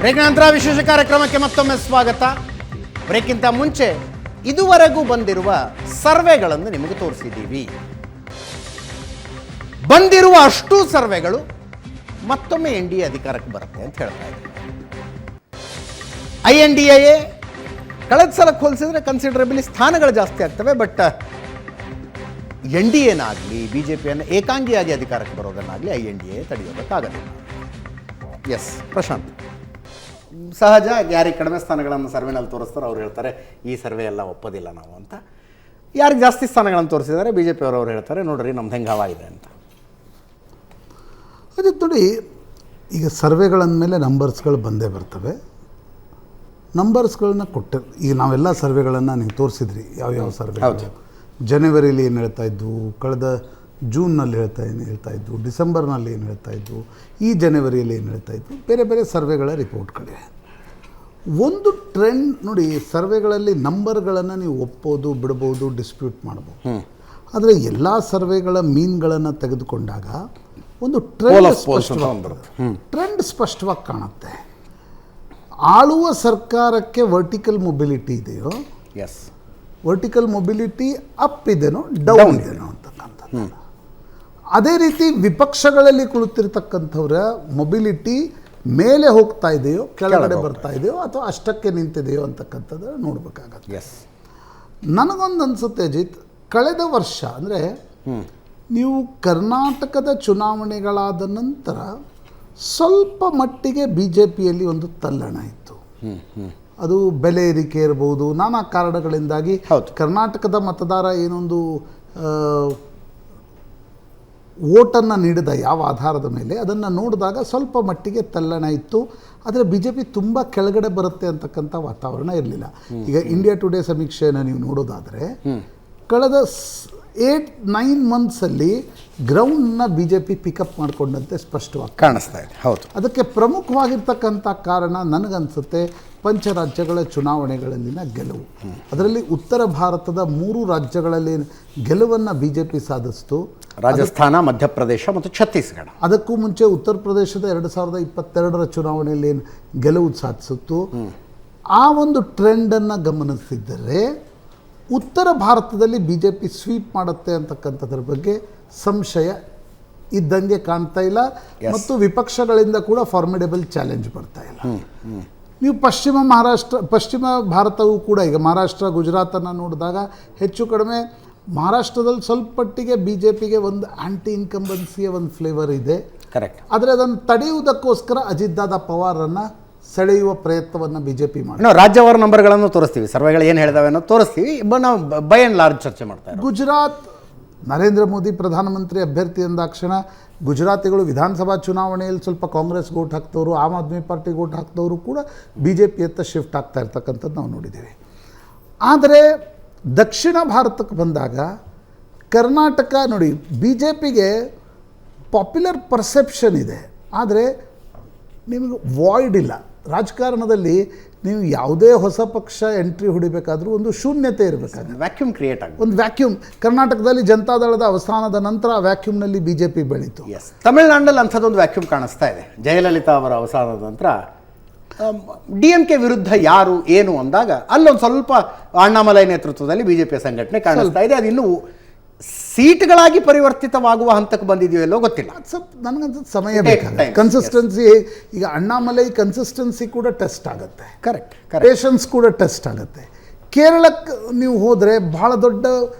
Break ನಂತರ ವಿಶೇಷ ಕಾರ್ಯಕ್ರಮಕ್ಕೆ ಮತ್ತೊಮ್ಮೆ ಸ್ವಾಗತ. ಬ್ರೇಕ್ಗಿಂತ ಮುಂಚೆ ಇದುವರೆಗೂ ಬಂದಿರುವ ಸರ್ವೆಗಳನ್ನು ನಿಮಗೆ ತೋರಿಸಿದ್ದೀವಿ. ಬಂದಿರುವ ಅಷ್ಟು ಸರ್ವೆಗಳು ಮತ್ತೊಮ್ಮೆ NDA ಅಧಿಕಾರಕ್ಕೆ ಬರುತ್ತೆ ಅಂತ ಹೇಳ್ತಾ ಇದ್ದಾರೆ. INDA ಕಳೆದ ಸಲಕ್ಕೆ ಹೋಲಿಸಿದ್ರೆ ಕನ್ಸಿಡರಬಲಿ ಸ್ಥಾನಗಳು ಜಾಸ್ತಿ ಆಗ್ತವೆ. ಬಟ್ NDAನಾಗಲಿ BJPಯನ್ನು ಏಕಾಂಗಿಯಾಗಿ ಅಧಿಕಾರಕ್ಕೆ ಬರೋದನ್ನಾಗಲಿ INDA ತಡೆಯೋದಕ್ಕಾಗಲ್ಲ. ಎಸ್ ಪ್ರಶಾಂತ್, ಸಹಜ ಯಾರಿಗೆ ಕಡಿಮೆ ಸ್ಥಾನಗಳನ್ನು ಸರ್ವೆನಲ್ಲಿ ತೋರಿಸ್ತಾರೋ ಅವ್ರು ಹೇಳ್ತಾರೆ ಈ ಸರ್ವೆ ಎಲ್ಲ ಒಪ್ಪೋದಿಲ್ಲ ನಾವು ಅಂತ. ಯಾರಿಗೆ ಜಾಸ್ತಿ ಸ್ಥಾನಗಳನ್ನು ತೋರಿಸಿದ್ದಾರೆ BJP ಅವರು ಹೇಳ್ತಾರೆ ನೋಡ್ರಿ ನಮ್ದು ಹೆಂಗೆ ಹವಾ ಇದೆ ಅಂತ. ಅದೇ ನೋಡಿ, ಈಗ ಸರ್ವೆಗಳಂದಮೇಲೆ ನಂಬರ್ಸ್ಗಳು ಬಂದೇ ಬರ್ತವೆ. ನಂಬರ್ಸ್ಗಳನ್ನ ಕೊಟ್ಟೆ ಈಗ ನಾವೆಲ್ಲ ಸರ್ವೆಗಳನ್ನು ನೀವು ತೋರಿಸಿದ್ರಿ. ಯಾವ್ಯಾವ ಸರ್ವೆ ಜನವರಿಲಿ ಏನು ಹೇಳ್ತಾ ಇದ್ವು, ಕಳೆದ ಜೂನ್ನಲ್ಲಿ ಹೇಳ್ತಾ ಇದ್ವು, ಡಿಸೆಂಬರ್ನಲ್ಲಿ ಏನು ಹೇಳ್ತಾ ಇದ್ವು, ಈ ಜನವರಿಯಲ್ಲಿ ಏನು ಹೇಳ್ತಾ ಇದ್ವು, ಬೇರೆ ಬೇರೆ ಸರ್ವೆಗಳ ರಿಪೋರ್ಟ್ಗಳಿವೆ. ಒಂದು ಟ್ರೆಂಡ್ ನೋಡಿ, ಸರ್ವೆಗಳಲ್ಲಿ ನಂಬರ್ಗಳನ್ನು ನೀವು ಒಪ್ಪೋದು ಬಿಡ್ಬೋದು, ಡಿಸ್ಪ್ಯೂಟ್ ಮಾಡ್ಬೋದು. ಆದರೆ ಎಲ್ಲ ಸರ್ವೆಗಳ ಮೀನ್ಗಳನ್ನು ತೆಗೆದುಕೊಂಡಾಗ ಒಂದು ಟ್ರೆಂಡ್ ಸ್ಪಷ್ಟವಾಗಿ ಕಾಣುತ್ತೆ. ಆಳುವ ಸರ್ಕಾರಕ್ಕೆ ವರ್ಟಿಕಲ್ ಮೊಬಿಲಿಟಿ ಇದೆಯೋ, ವರ್ಟಿಕಲ್ ಮೊಬಿಲಿಟಿ ಅಪ್ ಇದೆನೋ ಡೌನ್ ಇದೆನೋ ಅಂತಕ್ಕಂಥದ್ದು. ಅದೇ ರೀತಿ ವಿಪಕ್ಷಗಳಲ್ಲಿ ಕುಳಿತಿರ್ತಕ್ಕಂಥವ್ರ ಮೊಬಿಲಿಟಿ ಮೇಲೆ ಹೋಗ್ತಾ ಇದೆಯೋ, ಕೆಳಗಡೆ ಬರ್ತಾ ಇದೆಯೋ, ಅಥವಾ ಅಷ್ಟಕ್ಕೆ ನಿಂತಿದೆಯೋ ಅಂತಕ್ಕಂಥದ್ದು ನೋಡಬೇಕಾಗತ್ತೆ. ನನಗೊಂದು ಅನಿಸುತ್ತೆ ಅಜಿತ್, ಕಳೆದ ವರ್ಷ ಅಂದರೆ ನೀವು ಕರ್ನಾಟಕದ ಚುನಾವಣೆಗಳಾದ ನಂತರ ಸ್ವಲ್ಪ ಮಟ್ಟಿಗೆ BJPಯಲ್ಲಿ ಒಂದು ತಲ್ಲಣ ಇತ್ತು. ಅದು ಬೆಲೆ ಏರಿಕೆ ಇರ್ಬೋದು, ನಾನಾ ಕಾರಣಗಳಿಂದಾಗಿ ಕರ್ನಾಟಕದ ಮತದಾರ ಏನೊಂದು ವೋಟನ್ನು ನೀಡಿದ ಯಾವ ಆಧಾರದ ಮೇಲೆ ಅದನ್ನು ನೋಡಿದಾಗ ಸ್ವಲ್ಪ ಮಟ್ಟಿಗೆ ತಲ್ಲಣ ಇತ್ತು. ಆದರೆ BJP ತುಂಬ ಕೆಳಗಡೆ ಬರುತ್ತೆ ಅಂತಕ್ಕಂಥ ವಾತಾವರಣ ಇರಲಿಲ್ಲ. ಈಗ ಇಂಡಿಯಾ ಟುಡೇ ಸಮೀಕ್ಷೆಯನ್ನು ನೀವು ನೋಡೋದಾದರೆ ಕಳೆದ 8-9 ಮಂತ್ಸಲ್ಲಿ ಗ್ರೌಂಡ್ನ BJP ಪಿಕಪ್ ಮಾಡಿಕೊಂಡಂತೆ ಸ್ಪಷ್ಟವಾಗಿ ಕಾಣಿಸ್ತಾ ಇದೆ. ಹೌದು, ಅದಕ್ಕೆ ಪ್ರಮುಖವಾಗಿರ್ತಕ್ಕಂಥ ಕಾರಣ ನನಗನ್ಸುತ್ತೆ ಪಂಚರಾಜ್ಯಗಳ ಚುನಾವಣೆಗಳಲ್ಲಿನ ಗೆಲುವು. ಅದರಲ್ಲಿ ಉತ್ತರ ಭಾರತದ 3 ರಾಜ್ಯಗಳಲ್ಲಿ ಗೆಲುವನ್ನು BJP ಸಾಧಿಸಿತು. ರಾಜಸ್ಥಾನ, ಮಧ್ಯಪ್ರದೇಶ ಮತ್ತು ಛತ್ತೀಸ್ಗಢ. ಅದಕ್ಕೂ ಮುಂಚೆ ಉತ್ತರ ಪ್ರದೇಶದ 2022ರ ಚುನಾವಣೆಯಲ್ಲಿ ಗೆಲುವು ಸಾಧಿಸಿತ್ತು. ಆ ಒಂದು ಟ್ರೆಂಡನ್ನು ಗಮನಿಸಿದರೆ ಉತ್ತರ ಭಾರತದಲ್ಲಿ BJP ಸ್ವೀಪ್ ಮಾಡುತ್ತೆ ಅಂತಕ್ಕಂಥದ್ರ ಬಗ್ಗೆ ಸಂಶಯ ಇದ್ದಂಗೆ ಕಾಣ್ತಾ ಇಲ್ಲ. ಮತ್ತು ವಿಪಕ್ಷಗಳಿಂದ ಕೂಡ ಫಾರ್ಮಿಡೇಬಲ್ ಚಾಲೆಂಜ್ ಬರ್ತಾ ಇಲ್ಲ. ನೀವು ಪಶ್ಚಿಮ ಭಾರತವೂ ಕೂಡ ಈಗ ಮಹಾರಾಷ್ಟ್ರ, ಗುಜರಾತನ್ನು ನೋಡಿದಾಗ ಹೆಚ್ಚು ಕಡಿಮೆ ಮಹಾರಾಷ್ಟ್ರದಲ್ಲಿ ಸ್ವಲ್ಪ ಮಟ್ಟಿಗೆ BJPಗೆ ಒಂದು ಆ್ಯಂಟಿ ಇನ್ಕಂಬನ್ಸಿಯ ಒಂದು ಫ್ಲೇವರ್ ಇದೆ. ಕರೆಕ್ಟ್. ಆದರೆ ಅದನ್ನು ತಡೆಯುವುದಕ್ಕೋಸ್ಕರ ಅಜಿತ್ ದಾದಾ ಪವಾರನ್ನು ಸೆಳೆಯುವ ಪ್ರಯತ್ನವನ್ನು BJP ಮಾಡಿ ನಾವು ರಾಜ್ಯವಾರ ನಂಬರ್ಗಳನ್ನು ತೋರಿಸ್ತೀವಿ, ಸರ್ವೆಗಳು ಏನು ಹೇಳಿದಾವೆ ಅನ್ನೋ ತೋರಿಸ್ತೀವಿ. ನಾವು ಬೈ ಆ್ಯಂಡ್ ಲಾರ್ಜ್ ಚರ್ಚೆ ಮಾಡ್ತಾ ಇದ್ದೀವಿ. ಗುಜರಾತ್, ನರೇಂದ್ರ ಮೋದಿ ಪ್ರಧಾನಮಂತ್ರಿ ಅಭ್ಯರ್ಥಿ ಅಂದಾಕ್ಷಣ ಗುಜರಾತಿಗಳು ವಿಧಾನಸಭಾ ಚುನಾವಣೆಯಲ್ಲಿ ಸ್ವಲ್ಪ ಕಾಂಗ್ರೆಸ್ ಓಟ್ ಹಾಕ್ತವರು, ಆಮ್ ಆದ್ಮಿ ಪಾರ್ಟಿಗೆ ಓಟ್ ಹಾಕ್ತವರು ಕೂಡ BJPಯತ್ತ ಶಿಫ್ಟ್ ಆಗ್ತಾ ಇರ್ತಕ್ಕಂಥದ್ದು ನಾವು ನೋಡಿದ್ದೀವಿ. ಆದರೆ ದಕ್ಷಿಣ ಭಾರತಕ್ಕೆ ಬಂದಾಗ ಕರ್ನಾಟಕ ನೋಡಿ, BJPಗೆ ಪಾಪ್ಯುಲರ್ ಪರ್ಸೆಪ್ಷನ್ ಇದೆ, ಆದರೆ ನಿಮಗೆ ವಾಯ್ಡ್ ಇಲ್ಲ. ರಾಜಕಾರಣದಲ್ಲಿ ನೀವು ಯಾವುದೇ ಹೊಸ ಪಕ್ಷ ಎಂಟ್ರಿ ಹೊಡಿಬೇಕಾದ್ರೂ ಒಂದು ಶೂನ್ಯತೆ ಇರಬೇಕಾದ್ರೆ ವ್ಯಾಕ್ಯೂಮ್ ಕ್ರಿಯೇಟ್ ಆಗುತ್ತೆ. ಒಂದು ವ್ಯಾಕ್ಯೂಮ್ ಕರ್ನಾಟಕದಲ್ಲಿ ಜನತಾದಳದ ಅವಸಾನದ ನಂತರ ಆ ವ್ಯಾಕ್ಯೂಮ್ನಲ್ಲಿ BJP ಬೆಳೀತು. ತಮಿಳುನಾಡಿನಲ್ಲಿ ಅಂಥದ್ದೊಂದು ವ್ಯಾಕ್ಯೂಮ್ ಕಾಣಿಸ್ತಾ ಇದೆ. ಜಯಲಲಿತಾ ಅವರ ಅವಸಾನದ ನಂತರ DMK ವಿರುದ್ಧ ಯಾರು ಏನು ಅಂದಾಗ ಅಲ್ಲೊಂದು ಸ್ವಲ್ಪ ಅಣ್ಣಾಮಲೈ ನೇತೃತ್ವದಲ್ಲಿ BJP ಸಂಘಟನೆ ಕಾಣಿಸ್ತಾ ಇದೆ. ಅದು ಇನ್ನೂ ಸೀಟ್ಗಳಾಗಿ ಪರಿವರ್ತಿತವಾಗುವ ಹಂತಕ್ಕೆ ಬಂದಿದೆಯೋ ಎಲ್ಲೋ ಗೊತ್ತಿಲ್ಲ. ನನಗಂತ ಸಮಯ ಬೇಕಾಗುತ್ತೆ. ಕನ್ಸಿಸ್ಟೆನ್ಸಿ, ಈಗ ಅಣ್ಣಾಮಲೈ ಕನ್ಸಿಸ್ಟೆನ್ಸಿ ಕೂಡ ಟೆಸ್ಟ್ ಆಗುತ್ತೆ. ಕರೆಕ್ಟ್. ಪೇಷನ್ಸ್ ಕೂಡ ಟೆಸ್ಟ್ ಆಗುತ್ತೆ. ಕೇರಳಕ್ಕೆ ನೀವು ಹೋದರೆ ಬಹಳ ದೊಡ್ಡ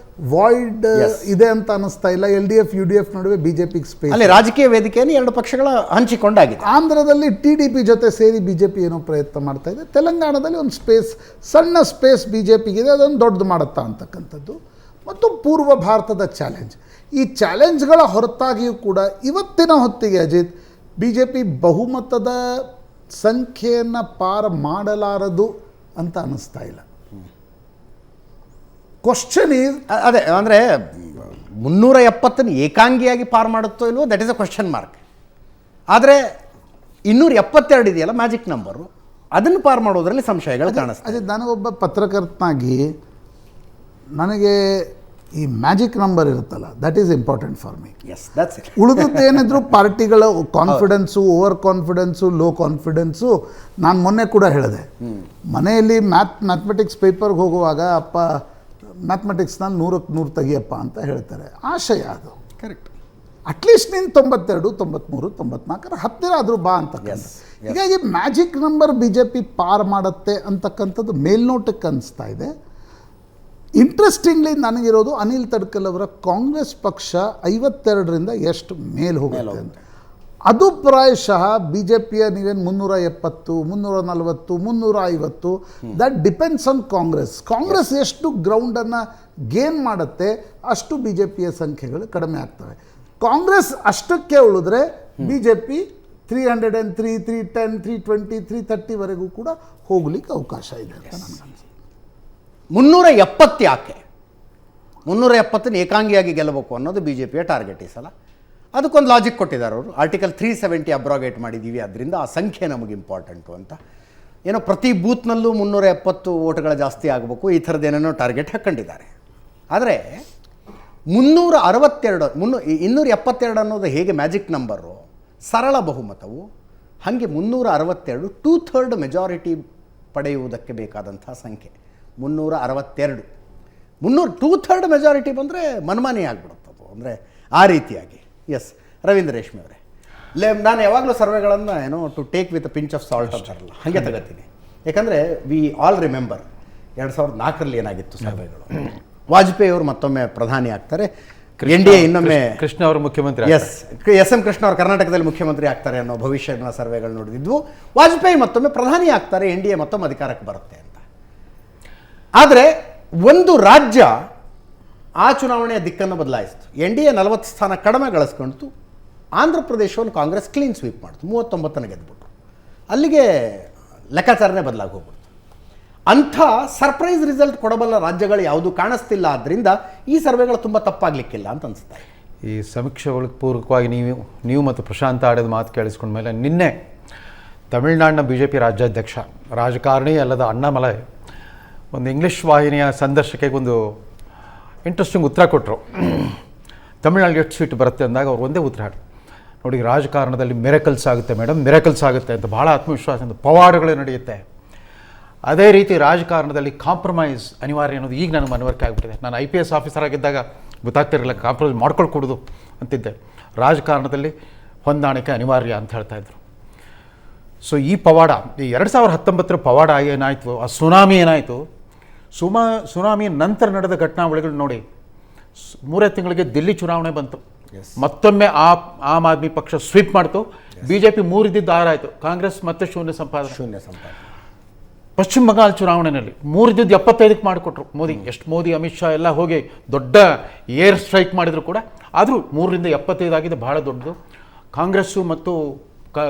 ವಾಯ್ಡ್ ಇದೆ ಅಂತ ಅನ್ನಿಸ್ತಾ ಇಲ್ಲ. LDF UDF ನಡುವೆ BJPಗೆ ಸ್ಪೇಸ್, ಅಲ್ಲಿ ರಾಜಕೀಯ ವೇದಿಕೆಯನ್ನು 2 ಪಕ್ಷಗಳ ಹಂಚಿಕೊಂಡಾಗಿದೆ. ಆಂಧ್ರದಲ್ಲಿ TDP ಜೊತೆ ಸೇರಿ BJP ಏನೋ ಪ್ರಯತ್ನ ಮಾಡ್ತಾ ಇದೆ. ತೆಲಂಗಾಣದಲ್ಲಿ ಒಂದು ಸ್ಪೇಸ್, ಸಣ್ಣ ಸ್ಪೇಸ್ BJPಗಿದೆ, ಅದನ್ನು ದೊಡ್ಡದು ಮಾಡುತ್ತಾ ಅಂತಕ್ಕಂಥದ್ದು. ಮತ್ತು ಪೂರ್ವ ಭಾರತದ ಚಾಲೆಂಜ್, ಈ ಚಾಲೆಂಜ್ಗಳ ಹೊರತಾಗಿಯೂ ಕೂಡ ಇವತ್ತಿನ ಹೊತ್ತಿಗೆ ಅಜಿತ್ BJP ಬಹುಮತದ ಸಂಖ್ಯೆಯನ್ನು ಪಾರ ಮಾಡಲಾರದು ಅಂತ ಅನ್ನಿಸ್ತಾ ಇಲ್ಲ. ಕ್ವಶನ್ ಈಸ್, ಅದೇ ಅಂದರೆ 370 ಏಕಾಂಗಿಯಾಗಿ ಪಾರ್ ಮಾಡುತ್ತೋ ಇಲ್ವೋ, that is a question mark. ಆದರೆ 272 ಇದೆಯಲ್ಲ ಮ್ಯಾಜಿಕ್ ನಂಬರು, ಅದನ್ನು ಪಾರ್ ಮಾಡೋದ್ರಲ್ಲಿ ಸಂಶಯಗಳು ಕಾಣಿಸ್ತದೆ. ಅದೇ ನನಗೊಬ್ಬ ಪತ್ರಕರ್ತನಾಗಿ ನನಗೆ ಈ ಮ್ಯಾಜಿಕ್ ನಂಬರ್ ಇರುತ್ತಲ್ಲ, that is important for me. Yes, that's it. ಉಳಿದದ್ದೇನಿದ್ರು ಪಾರ್ಟಿಗಳ confidence, over confidence, low confidence. ನಾನು ಮೊನ್ನೆ ಕೂಡ ಹೇಳಿದೆ, ಮನೆಯಲ್ಲಿ ಮ್ಯಾಥಮೆಟಿಕ್ಸ್ ಪೇಪರ್ಗೆ ಹೋಗುವಾಗ ಅಪ್ಪ ಮ್ಯಾಥಮೆಟಿಕ್ಸ್ನಲ್ಲಿ 100ಕ್ಕೆ 100 ತೆಗಿಯಪ್ಪ ಅಂತ ಹೇಳ್ತಾರೆ. ಆಶಯ ಅದು. ಕರೆಕ್ಟ್. ಅಟ್ಲೀಸ್ಟ್ ನೀನು 92, 93, 94 ಹತ್ತಿರ ಆದರೂ ಬಾ ಅಂತಕ್ಕಂಥ. ಹೀಗಾಗಿ magic number B J P ಪಾರ್ ಮಾಡುತ್ತೆ ಅಂತಕ್ಕಂಥದ್ದು ಮೇಲ್ನೋಟಕ್ಕೆ ಅನಿಸ್ತಾ ಇದೆ. ಇಂಟ್ರೆಸ್ಟಿಂಗ್ಲಿ ನನಗಿರೋದು ಅನಿಲ್ ತಡ್ಕಲ್ ಅವರ ಕಾಂಗ್ರೆಸ್ ಪಕ್ಷ 52ರಿಂದ ಎಷ್ಟು ಮೇಲೆ ಹೋಗುತ್ತೆ ಅಂತ. ಅದು ಪ್ರಾಯಶಃ ಬಿ ಜೆ ಪಿಯ ನೀವೇನು 370, 340, 350, that depends on Congress. Congress ಎಷ್ಟು ಗ್ರೌಂಡನ್ನು ಗೇನ್ ಮಾಡುತ್ತೆ ಅಷ್ಟು ಬಿ ಜೆ ಪಿಯ ಸಂಖ್ಯೆಗಳು ಕಡಿಮೆ ಆಗ್ತವೆ. ಕಾಂಗ್ರೆಸ್ ಅಷ್ಟಕ್ಕೆ ಉಳಿದ್ರೆ ಬಿ ಜೆ ಪಿ 303, 310, 320, 330ವರೆಗೂ ಕೂಡ ಹೋಗ್ಲಿಕ್ಕೆ ಅವಕಾಶ ಇದೆ ಅಂತ ನನಗನ್ಸುತ್ತೆ. 370 ಯಾಕೆ? 370 ಏಕಾಂಗಿಯಾಗಿ ಗೆಲ್ಲಬೇಕು ಅನ್ನೋದು ಬಿ ಜೆ ಪಿಯ ಟಾರ್ಗೆಟ್ ಈ ಸಲ. ಅದಕ್ಕೊಂದು ಲಾಜಿಕ್ ಕೊಟ್ಟಿದ್ದಾರೆ ಅವರು. ಆರ್ಟಿಕಲ್ 370 ಅಬ್ರಾಗೇಟ್ ಮಾಡಿದ್ದೀವಿ, ಅದರಿಂದ ಆ ಸಂಖ್ಯೆ ನಮಗೆ ಇಂಪಾರ್ಟೆಂಟು ಅಂತ. ಏನೋ ಪ್ರತಿ ಬೂತ್ನಲ್ಲೂ 370 ಓಟ್ಗಳ ಜಾಸ್ತಿ ಆಗಬೇಕು, ಈ ಥರದ್ದೇನೇನೋ ಟಾರ್ಗೆಟ್ ಹಾಕ್ಕೊಂಡಿದ್ದಾರೆ. ಆದರೆ 272 ಅನ್ನೋದು ಹೇಗೆ ಮ್ಯಾಜಿಕ್ ನಂಬರು, ಸರಳ ಬಹುಮತವು, ಹಾಗೆ 362 2/3 ಮೆಜಾರಿಟಿ ಪಡೆಯುವುದಕ್ಕೆ ಬೇಕಾದಂಥ ಸಂಖ್ಯೆ 362. 2/3 ಮೆಜಾರಿಟಿ ಬಂದರೆ ಮನ್ಮಾನಿ ಆಗಿಬಿಡುತ್ತದು. ಅಂದರೆ ಆ ರೀತಿಯಾಗಿ. ಎಸ್, ರವೀಂದ್ರ ರೇಷ್ಮೆ ಅವರೇ, ನಾನು ಯಾವಾಗಲೂ ಸರ್ವೆಗಳನ್ನು ಏನೋ to take with pinch of salt ಅಂತಾರಲ್ಲ, ಹಾಗೆ ತಗೋತೀನಿ. ಯಾಕಂದರೆ ವಿ ಆಲ್ ರಿಮೆಂಬರ್ 2004ರಲ್ಲಿ ಏನಾಗಿತ್ತು ಸರ್ವೆಗಳು. ವಾಜಪೇಯಿ ಅವರು ಮತ್ತೊಮ್ಮೆ ಪ್ರಧಾನಿ ಆಗ್ತಾರೆ, NDA ಇನ್ನೊಮ್ಮೆ ಕೃಷ್ಣ ಅವರು ಮುಖ್ಯಮಂತ್ರಿ. ಎಸ್ ಎಂ ಕೃಷ್ಣ ಅವರು ಕರ್ನಾಟಕದಲ್ಲಿ ಮುಖ್ಯಮಂತ್ರಿ ಆಗ್ತಾರೆ ಅನ್ನೋ ಭವಿಷ್ಯದ ಸರ್ವೆಗಳು ನೋಡಿದ್ವು. ವಾಜಪೇಯಿ ಮತ್ತೊಮ್ಮೆ ಪ್ರಧಾನಿ ಆಗ್ತಾರೆ, NDA ಮತ್ತೊಮ್ಮೆ ಅಧಿಕಾರಕ್ಕೆ ಬರುತ್ತೆ ಅಂತ. ಆದರೆ ಒಂದು ರಾಜ್ಯ ಆ ಚುನಾವಣೆಯ ದಿಕ್ಕನ್ನು ಬದಲಾಯಿಸಿತು. NDA 40 ಸ್ಥಾನ ಕಡಿಮೆ ಗಳಿಸ್ಕೊಳ್ತು. ಆಂಧ್ರ ಪ್ರದೇಶವನ್ನು ಕಾಂಗ್ರೆಸ್ ಕ್ಲೀನ್ ಸ್ವೀಪ್ ಮಾಡ್ತು, 39ನ್ನು ಗೆದ್ದುಬಿಟ್ರು. ಅಲ್ಲಿಗೆ ಲೆಕ್ಕಾಚಾರನೇ ಬದಲಾಗಿ ಹೋಗ್ಬಿಡ್ತು. ಅಂಥ ಸರ್ಪ್ರೈಸ್ ರಿಸಲ್ಟ್ ಕೊಡಬಲ್ಲ ರಾಜ್ಯಗಳು ಯಾವುದು ಕಾಣಿಸ್ತಿಲ್ಲ. ಆದ್ದರಿಂದ ಈ ಸರ್ವೆಗಳು ತುಂಬ ತಪ್ಪಾಗಲಿಕ್ಕಿಲ್ಲ ಅಂತ ಅನಿಸ್ತಾ ಇದೆ. ಈ ಸಮೀಕ್ಷೆಗಳಿಗೆ ಪೂರಕವಾಗಿ ನೀವು ಮತ್ತು ಪ್ರಶಾಂತ್ ಆಡಿದ ಮಾತು ಕೇಳಿಸ್ಕೊಂಡ ಮೇಲೆ ನಿನ್ನೆ ತಮಿಳುನಾಡಿನ BJP ರಾಜ್ಯಾಧ್ಯಕ್ಷ, ರಾಜಕಾರಣಿ ಅಲ್ಲದ ಅಣ್ಣಾಮಲೈ ಒಂದು ಇಂಗ್ಲೀಷ್ ವಾಹಿನಿಯ ಸಂದರ್ಶಕರಿಗೆ ಒಂದು ಇಂಟ್ರೆಸ್ಟಿಂಗ್ ಉತ್ತರ ಕೊಟ್ಟರು. ತಮಿಳ್ನಾಡಿಗೆ ಎಷ್ಟು ಸೀಟ್ ಬರುತ್ತೆ ಅಂದಾಗ ಅವ್ರು ಒಂದೇ ಉತ್ತರ ಹಾಡಿ, ನೋಡಿ ರಾಜಕಾರಣದಲ್ಲಿ ಮಿರಾಕಲ್ಸ್ ಆಗುತ್ತೆ ಮೇಡಮ್, ಮಿರಾಕಲ್ಸ್ ಆಗುತ್ತೆ ಅಂತ ಭಾಳ ಆತ್ಮವಿಶ್ವಾಸದಿಂದ ಪವಾಡಗಳು ನಡೆಯುತ್ತೆ. ಅದೇ ರೀತಿ ರಾಜಕಾರಣದಲ್ಲಿ ಕಾಂಪ್ರಮೈಸ್ ಅನಿವಾರ್ಯ ಅನ್ನೋದು ಈಗ ನನಗೆ ಮನವರಿಕೆ ಆಗಿಬಿಟ್ಟಿದೆ. ನಾನು IPS ಆಫೀಸರ್ ಆಗಿದ್ದಾಗ ಗೊತ್ತಾಗ್ತಿರಲಿಲ್ಲ, ಕಾಂಪ್ರಮೈಸ್ ಮಾಡ್ಕೊಳ್ಕೊಡೋದು ಅಂತಿದ್ದೆ. ರಾಜಕಾರಣದಲ್ಲಿ ಹೊಂದಾಣಿಕೆ ಅನಿವಾರ್ಯ ಅಂತ ಹೇಳ್ತಾಯಿದ್ರು. ಸೊ ಈ ಪವಾಡ, ಈ 2019 ಪವಾಡ ಏನಾಯಿತು, ಆ ಸುನಾಮಿ ಏನಾಯಿತು, ಸುನಾಮಿ ನಂತರ ನಡೆದ ಘಟನಾವಳಿಗಳು ನೋಡಿ. 3 ತಿಂಗಳಿಗೆ ದಿಲ್ಲಿ ಚುನಾವಣೆ ಬಂತು, ಮತ್ತೊಮ್ಮೆ ಆಮ್ ಆದ್ಮಿ ಪಕ್ಷ ಸ್ವೀಪ್ ಮಾಡ್ತು. BJP 3 ಇದ್ದಿದ್ದು 6 ಆಯಿತು, ಕಾಂಗ್ರೆಸ್ ಮತ್ತೆ ಶೂನ್ಯ ಸಂಪಾದನೆ. ಪಶ್ಚಿಮ ಬಂಗಾಳ ಚುನಾವಣೆಯಲ್ಲಿ 3 ಇದ್ದಿದ್ದು 75ಕ್ಕೆ ಮಾಡಿಕೊಟ್ರು ಮೋದಿ. ಎಷ್ಟು ಮೋದಿ ಅಮಿತ್ ಶಾ ಎಲ್ಲ ಹೋಗಿ ದೊಡ್ಡ ಏರ್ ಸ್ಟ್ರೈಕ್ ಮಾಡಿದ್ರು ಕೂಡ, ಆದರೂ 3ರಿಂದ 75 ಆಗಿದೆ, ಬಹಳ ದೊಡ್ಡದು. ಕಾಂಗ್ರೆಸ್ಸು ಮತ್ತು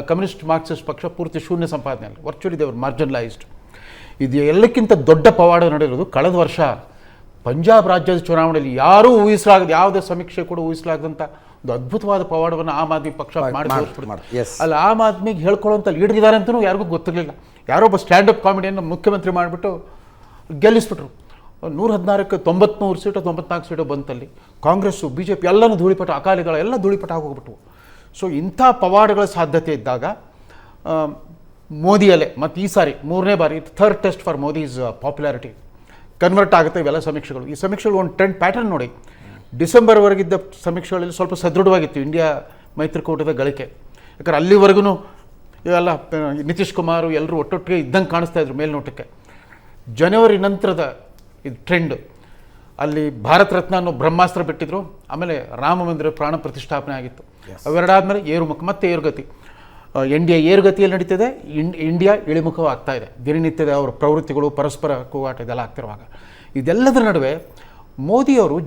ಕಮ್ಯುನಿಸ್ಟ್ ಮಾರ್ಕ್ಸಿಸ್ಟ್ ಪಕ್ಷ ಪೂರ್ತಿ ಶೂನ್ಯ ಸಂಪಾದನೆಯಲ್ಲಿ, ವರ್ಚುವಲಿ ದೇವರು ಮಾರ್ಜಿನಲೈಸ್ಡ್. ಇದು ಎಲ್ಲಕ್ಕಿಂತ ದೊಡ್ಡ ಪವಾಡ ನಡೆದಿರೋದು ಕಳೆದ ವರ್ಷ ಪಂಜಾಬ್ ರಾಜ್ಯದ ಚುನಾವಣೆಯಲ್ಲಿ. ಯಾರೂ ಊಹಿಸಲಾಗದ, ಯಾವುದೇ ಸಮೀಕ್ಷೆ ಕೂಡ ಊಹಿಸಲಾಗದಂಥ ಒಂದು ಅದ್ಭುತವಾದ ಪವಾಡವನ್ನು ಆಮ್ ಆದ್ಮಿ ಪಕ್ಷ ಮಾಡಿ ಅಲ್ಲಿ ಆಮ್ ಆದ್ಮಿಗೆ ಹೇಳ್ಕೊಳ್ಳೋಂಥ ಲೀಡರ್ ಇದ್ದಾರೆ ಅಂತಲೂ ಯಾರಿಗೂ ಗೊತ್ತಿರಲಿಲ್ಲ. ಯಾರೋ ಒಬ್ಬ ಸ್ಟ್ಯಾಂಡಪ್ ಕಾಮಿಡಿಯನ್ನು ಮುಖ್ಯಮಂತ್ರಿ ಮಾಡಿಬಿಟ್ಟು ಗೆಲ್ಲಿಸ್ಬಿಟ್ರು. 116ಕ್ಕೆ 93 ಸೀಟು 94 ಸೀಟು ಬಂತಲ್ಲಿ. ಕಾಂಗ್ರೆಸ್ಸು BJP ಎಲ್ಲನೂ ಧೂಳಿಪಟ, ಅಕಾಲಿದಳ ಎಲ್ಲ ಧೂಳಿಪಟ ಹೋಗ್ಬಿಟ್ವು. ಸೊ ಇಂಥ ಪವಾಡಗಳ ಸಾಧ್ಯತೆ ಇದ್ದಾಗ ಮೋದಿಯಲ್ಲೇ ಮತ್ತು ಈ ಸಾರಿ 3ನೇ ಬಾರಿ third test for Modi's popularity convert ಆಗುತ್ತೆ ಇವೆಲ್ಲ ಸಮೀಕ್ಷೆಗಳು. ಈ ಸಮೀಕ್ಷೆಗಳು ಒಂದು ಟ್ರೆಂಡ್ ಪ್ಯಾಟರ್ನ್ ನೋಡಿ. ಡಿಸೆಂಬರ್ವರೆಗಿದ್ದ ಸಮೀಕ್ಷೆಗಳಲ್ಲಿ ಸ್ವಲ್ಪ ಸದೃಢವಾಗಿತ್ತು ಇಂಡಿಯಾ ಮೈತ್ರಿಕೂಟದ ಗಳಿಕೆ. ಯಾಕಂದ್ರೆ ಅಲ್ಲಿವರೆಗೂ ಇವೆಲ್ಲ ನಿತೀಶ್ ಕುಮಾರ್ ಎಲ್ಲರೂ ಒಟ್ಟೊಟ್ಟಿಗೆ ಇದ್ದಂಗೆ ಕಾಣಿಸ್ತಾ ಇದ್ರು ಮೇಲ್ನೋಟಕ್ಕೆ. ಜನವರಿ ನಂತರದ ಇದು ಟ್ರೆಂಡ್, ಅಲ್ಲಿ ಭಾರತ ರತ್ನ ಅನ್ನೋ ಬ್ರಹ್ಮಾಸ್ತ್ರ ಬಿಟ್ಟಿದ್ರು. ಆಮೇಲೆ ರಾಮ ಮಂದಿರ ಪ್ರಾಣ ಪ್ರತಿಷ್ಠಾಪನೆ ಆಗಿತ್ತು. ಅವೆರಡಾದ್ಮೇಲೆ ಏರುಮುಖ, ಮತ್ತೆ ಏರುಗತಿ. NDA ಏರುಗತಿಯಲ್ಲಿ ನಡೀತಿದೆ, ಇಂಡಿಯಾ ಇಳಿಮುಖವಾಗ್ತಾ ಇದೆ. ದಿನನಿತ್ಯದ ಅವರ ಪ್ರವೃತ್ತಿಗಳು, ಪರಸ್ಪರ ಕೂಗಾಟ ಇದೆಲ್ಲ ಆಗ್ತಿರುವಾಗ, ಇದೆಲ್ಲದರ ನಡುವೆ ಮೋದಿಯವರು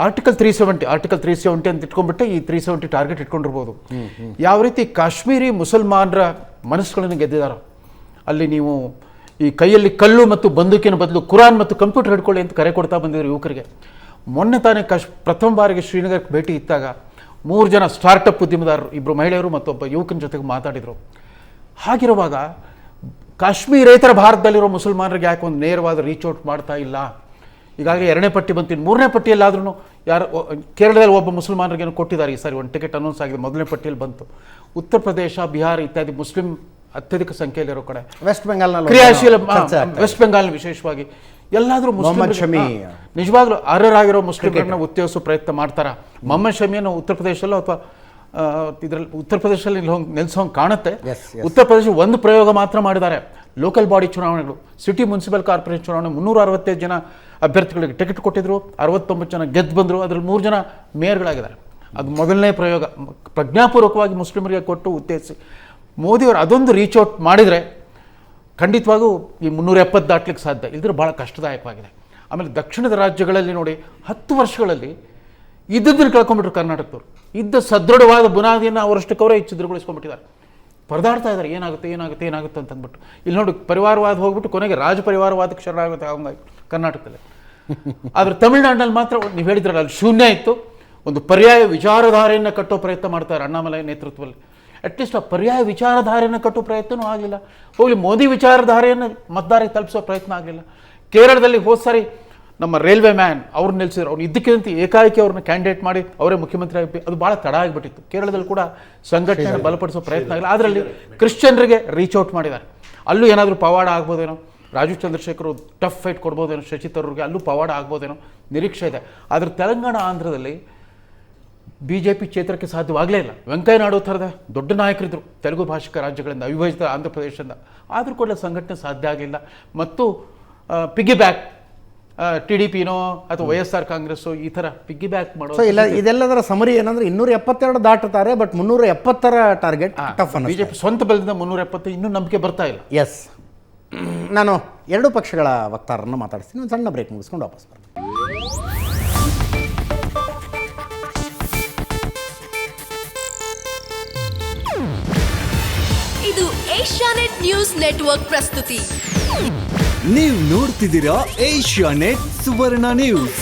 ಆರ್ಟಿಕಲ್ 370 ಅಂತ ಇಟ್ಕೊಂಡ್ಬಿಟ್ಟೆ ಈ 370 ಟಾರ್ಗೆಟ್ ಇಟ್ಕೊಂಡಿರ್ಬೋದು. ಯಾವ ರೀತಿ ಕಾಶ್ಮೀರಿ ಮುಸಲ್ಮಾನರ ಮನಸ್ಸುಗಳನ್ನು ಗೆದ್ದಿದ್ದಾರೋ, ಅಲ್ಲಿ ನೀವು ಈ ಕೈಯಲ್ಲಿ ಕಲ್ಲು ಮತ್ತು ಬಂದೂಕಿನ ಬದಲು ಕುರಾನ್ ಮತ್ತು ಕಂಪ್ಯೂಟರ್ ಹಿಡ್ಕೊಳ್ಳಿ ಅಂತ ಕರೆ ಕೊಡ್ತಾ ಬಂದಿದ್ರು ಯುವಕರಿಗೆ. ಮೊನ್ನೆ ತಾನೇ ಪ್ರಥಮ ಬಾರಿಗೆ ಶ್ರೀನಗರಕ್ಕೆ ಭೇಟಿ ಇದ್ದಾಗ 3 ಜನ ಸ್ಟಾರ್ಟಪ್ ಉದ್ಯಮದಾರರು, 2 ಮಹಿಳೆಯರು ಮತ್ತೊಬ್ಬ ಯುವಕನ ಜೊತೆಗೆ ಮಾತಾಡಿದರು. ಹಾಗಿರುವಾಗ ಕಾಶ್ಮೀರೇತರ ಭಾರತದಲ್ಲಿರೋ ಮುಸಲ್ಮಾನರಿಗೆ ಯಾಕೆ ಒಂದು ನೇರವಾದ ರೀಚ್ ಔಟ್ ಮಾಡ್ತಾ ಇಲ್ಲ? ಈಗಾಗಲೇ 2ನೇ ಪಟ್ಟಿ ಬಂತು, ಇನ್ನು 3ನೇ ಪಟ್ಟಿಯಲ್ಲಾದ್ರೂ ಯಾರು ಕೇರಳದಲ್ಲಿ ಒಬ್ಬ ಮುಸಲ್ಮಾನರಿಗೇನು ಕೊಟ್ಟಿದ್ದಾರೆ ಈ ಸಾರಿ, ಒಂದು ಟಿಕೆಟ್ ಅನೌನ್ಸ್ ಆಗಿದೆ, 1ನೇ ಪಟ್ಟಿಯಲ್ಲಿ ಬಂತು. ಉತ್ತರ ಪ್ರದೇಶ, ಬಿಹಾರ ಇತ್ಯಾದಿ ಮುಸ್ಲಿಂ ಅತ್ಯಧಿಕ ಸಂಖ್ಯೆಯಲ್ಲಿರೋ ಕಡೆ, ವೆಸ್ಟ್ ಬೆಂಗಾಲ್ನಲ್ಲಿ ಕ್ರಿಯಾಶೀಲ ವೆಸ್ಟ್ ಬೆಂಗಾಲ್ ವಿಶೇಷವಾಗಿ ಎಲ್ಲಾದರೂ ನಿಜವಾಗ್ಲೂ ಅರ್ಹರಾಗಿರೋ ಮುಸ್ಲಿಮರನ್ನ ಉತ್ತೇಜಿಸೋ ಪ್ರಯತ್ನ ಮಾಡ್ತಾರ. ಮೊಹಮ್ಮದ್ ಶಮಿಯನ್ನು ಉತ್ತರ ಪ್ರದೇಶದಲ್ಲೋ ಅಥವಾ ಇದರಲ್ಲಿ ಉತ್ತರ ಪ್ರದೇಶದಲ್ಲಿ ನೆಲೆಸೋಂಗೆ ಕಾಣುತ್ತೆ. ಉತ್ತರ ಪ್ರದೇಶ ಒಂದು ಪ್ರಯೋಗ ಮಾತ್ರ ಮಾಡಿದ್ದಾರೆ, ಲೋಕಲ್ ಬಾಡಿ ಚುನಾವಣೆಗಳು, ಸಿಟಿ ಮುನ್ಸಿಪಲ್ ಕಾರ್ಪೊರೇಷನ್ ಚುನಾವಣೆ 365 ಜನ ಅಭ್ಯರ್ಥಿಗಳಿಗೆ ಟಿಕೆಟ್ ಕೊಟ್ಟಿದ್ರು, 69 ಜನ ಗೆದ್ದು ಬಂದರು, ಅದರಲ್ಲಿ 3 ಜನ ಮೇಯರ್ಗಳಾಗಿದ್ದಾರೆ. ಅದು ಮೊದಲನೇ ಪ್ರಯೋಗ, ಪ್ರಜ್ಞಾಪೂರ್ವಕವಾಗಿ ಮುಸ್ಲಿಮರಿಗೆ ಕೊಟ್ಟು ಉತ್ತೇಜಿಸಿ. ಮೋದಿಯವರು ಅದೊಂದು ರೀಚ್ ಔಟ್ ಮಾಡಿದರೆ ಖಂಡಿತವಾಗೂ ಈ 370 ದಾಟ್ಲಿಕ್ಕೆ ಸಾಧ್ಯ, ಇಲ್ಲದ್ರೆ ಭಾಳ ಕಷ್ಟದಾಯಕವಾಗಿದೆ. ಆಮೇಲೆ ದಕ್ಷಿಣದ ರಾಜ್ಯಗಳಲ್ಲಿ ನೋಡಿ 10 ವರ್ಷಗಳಲ್ಲಿ ಇದ್ದದ್ದನ್ನು ಕಳ್ಕೊಂಡ್ಬಿಟ್ರು ಕರ್ನಾಟಕದವರು. ಇದ್ದ ಸದೃಢವಾದ ಬುನಾದಿಯನ್ನು ಅವರಷ್ಟಕ್ಕವರೇ ಛಿದ್ರಗೊಳಿಸ್ಕೊಂಡ್ಬಿಟ್ಟಿದ್ದಾರೆ, ಪರದಾಡ್ತಾ ಇದ್ದಾರೆ ಏನಾಗುತ್ತೆ ಅಂತ ಅಂದ್ಬಿಟ್ಟು. ಇಲ್ಲಿ ನೋಡಿ ಪರಿವಾರವಾದ ಹೋಗ್ಬಿಟ್ಟು ಕೊನೆಗೆ ರಾಜಪರಿವಾರವಾದಕ್ಕೆ ಶರಣಾಗುತ್ತೆ ಹಂಗಾಗಿ ಕರ್ನಾಟಕದಲ್ಲಿ. ಆದರೆ ತಮಿಳುನಾಡಿನಲ್ಲಿ ಮಾತ್ರ ನೀವು ಹೇಳಿದ್ರಲ್ಲ, ಅಲ್ಲಿ ಶೂನ್ಯ ಇತ್ತು. ಒಂದು ಪರ್ಯಾಯ ವಿಚಾರಧಾರೆಯನ್ನು ಕಟ್ಟೋ ಪ್ರಯತ್ನ ಮಾಡ್ತಾರೆ ಅಣ್ಣಾಮಲೈ ನೇತೃತ್ವದಲ್ಲಿ. ಅಟ್ಲೀಸ್ಟ್ ಆ ಪರ್ಯಾಯ ವಿಚಾರಧಾರೆಯನ್ನು ಕಟ್ಟೋ ಪ್ರಯತ್ನವೂ ಆಗಲಿಲ್ಲ. ಹೋಗಲಿ, ಮೋದಿ ವಿಚಾರಧಾರೆಯನ್ನು ಮತದಾರರಿಗೆ ತಲುಪಿಸೋ ಪ್ರಯತ್ನ ಆಗಲಿಲ್ಲ. ಕೇರಳದಲ್ಲಿ ಹೋದ ಸಾರಿ ನಮ್ಮ ರೈಲ್ವೆ ಮ್ಯಾನ್ ಅವ್ರನ್ನ ನಿಲ್ಲಿಸಿದ್ರು, ಅವ್ರು ಇದ್ದಕ್ಕಿಂತ ಏಕಾಏಕಿ ಅವ್ರನ್ನ ಕ್ಯಾಂಡಿಡೇಟ್ ಮಾಡಿ ಅವರೇ ಮುಖ್ಯಮಂತ್ರಿ ಆಗಿ, ಅದು ಭಾಳ ತಡ ಆಗಿಬಿಟ್ಟಿತ್ತು. ಕೇರಳದಲ್ಲಿ ಕೂಡ ಸಂಘಟನೆ ಬಲಪಡಿಸೋ ಪ್ರಯತ್ನ ಆಗಿಲ್ಲ. ಅದರಲ್ಲಿ ಕ್ರಿಶ್ಚಿಯನ್ರಿಗೆ ರೀಚ್ ಔಟ್ ಮಾಡಿದ್ದಾರೆ, ಅಲ್ಲೂ ಏನಾದರೂ ಪವಾಡ ಆಗ್ಬೋದೇನೋ, ರಾಜೀವ್ ಚಂದ್ರಶೇಖರ್ ಟಫ್ ಫೈಟ್ ಕೊಡ್ಬೋದೇನೋ ಶಶಿ ತರೂರ್ಗೆ, ಅಲ್ಲೂ ಪವಾಡ ಆಗ್ಬೋದೇನೋ ನಿರೀಕ್ಷೆ ಇದೆ. ಆದರೆ ತೆಲಂಗಾಣ, ಆಂಧ್ರದಲ್ಲಿ BJP ಚೇತರಕ್ಕೆ ಸಾಧ್ಯವಾಗಲೇ ಇಲ್ಲ. ವೆಂಕಯ್ಯ ನಾಯ್ಡು ಥರದ ದೊಡ್ಡ ನಾಯಕರಿದ್ದರು ತೆಲುಗು ಭಾಷಿಕ ರಾಜ್ಯಗಳಿಂದ, ಅವಿಭಜಿತ ಆಂಧ್ರ ಪ್ರದೇಶದಿಂದ, ಆದರೂ ಕೂಡ ಸಂಘಟನೆ ಸಾಧ್ಯ ಆಗಲಿಲ್ಲ. ಮತ್ತು ಪಿಗ್ಗಿ ಬ್ಯಾಕ್ TDPನೋ ಅಥವಾ YSR ಕಾಂಗ್ರೆಸ್ಸು ಈ ಥರ ಪಿಗ್ಗಿ ಬ್ಯಾಕ್ ಮಾಡೋ. ಇಲ್ಲ, ಇದೆಲ್ಲದರ ಸಮರಿ ಏನಂದ್ರೆ 272 ದಾಟುತ್ತಾರೆ, ಬಟ್ 370ರ ಟಾರ್ಗೆಟ್ ಟಫ್ ಅನ್ನ. BJP ಸ್ವಂತ ಬಲದಿಂದ 370 ಇನ್ನೂ ನಂಬಿಕೆ ಬರ್ತಾ ಇಲ್ಲ. ಎಸ್, ನಾನು 2 ಪಕ್ಷಗಳ ವಕ್ತಾರರನ್ನು ಮಾತಾಡ್ತೀನಿ. ಒಂದು ಸಣ್ಣ ಬ್ರೇಕ್ ಮುಗಿಸ್ಕೊಂಡು ವಾಪಸ್ ಬರ್ತೀನಿ. ಇದು ಏಷ್ಯಾನೆಟ್ ನ್ಯೂಸ್ ನೆಟ್ವರ್ಕ್ ಪ್ರಸ್ತುತಿ. ನೀವು ನೋಡ್ತಿದ್ದೀರಾ ಏಷ್ಯಾನೆಟ್ ಸುವರ್ಣ ನ್ಯೂಸ್.